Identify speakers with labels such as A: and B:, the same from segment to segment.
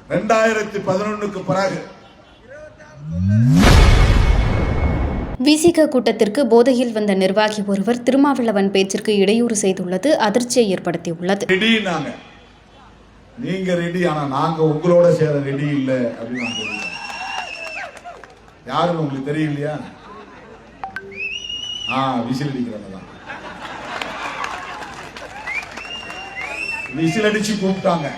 A: 2011க்கு பிறகு
B: விசிக கூட்டத்திற்கு போதையில் வந்த நிர்வாகி ஒருவர் திருமாவளவன் பேச்சிற்கு இடையூறு செய்துள்ளது அதிர்ச்சியை ஏற்படுத்தியுள்ளது.
A: நீங்க ரெடி, ஆனா நாங்க உங்களோட சேர ரெடி இல்ல அப்படின்னு யாரும் உங்களுக்கு தெரியலையா? விசில் அடிக்கிறவங்க தான். விசில் அடிச்சு கூப்பிட்டாங்க.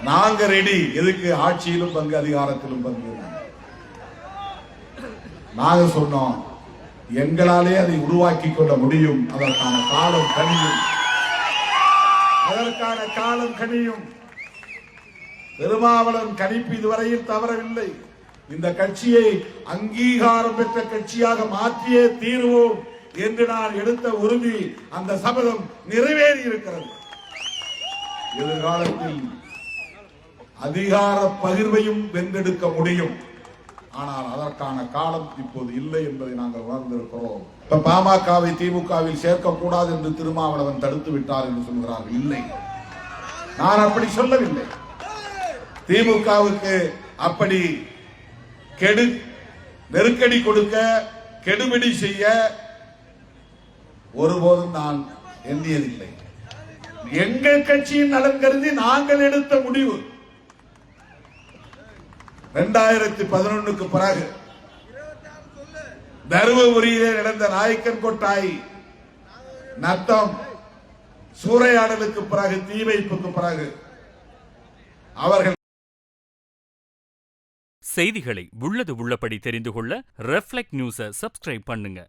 A: நாங்க ரெடி. எதுக்கு? ஆட்சியிலும் பங்கு, அதிகாரத்திலும் பங்கு. நாங்க சொன்னோம், எங்களாலே அதை உருவாக்கி கொள்ள முடியும். அதற்கான காலம் கனியும். திருமாவளவன் கணிப்பு இதுவரையில் தவறவில்லை. இந்த கட்சியை அங்கீகாரம் பெற்ற கட்சியாக மாற்றியே தீர்வோம் என்று நான் எடுத்த உறுதி, அந்த சபதம் நிறைவேறி இருக்கிறது. எதிர்காலத்தில் அதிகார பகிர்வையும் வென்றெடுக்க முடியும். ஆனால் அதற்கான காலம் இப்போது இல்லை என்பதை நாங்கள் உணர்ந்திருக்கிறோம். இப்ப பாமகவை திமுகவில் சேர்க்கக்கூடாது என்று திருமாவளவன் தடுத்து விட்டார் என்று சொல்கிறார்கள். இல்லை, நான் அப்படி சொல்லவில்லை. திமுகவுக்கு அப்படி நெருக்கடி கொடுக்க, கெடுபிடி செய்ய ஒருபோதும் நான் எண்ணியதில்லை. எங்கள் கட்சியின் நலன் கருதி நாங்கள் எடுத்த முடிவு. 2011க்கு பிறகு தருமபுரியிலே நடந்த நாயக்கன் கொட்டாய் நத்தம் சூறையாடலுக்கு பிறகு, தீ வைப்புக்கு பிறகு அவர்கள்
C: செய்திகளை உள்ளது உள்ளபடி தெரிந்து கொள்ள ரெஃப்ளெக்ட் நியூஸை சப்ஸ்கிரைப் பண்ணுங்க.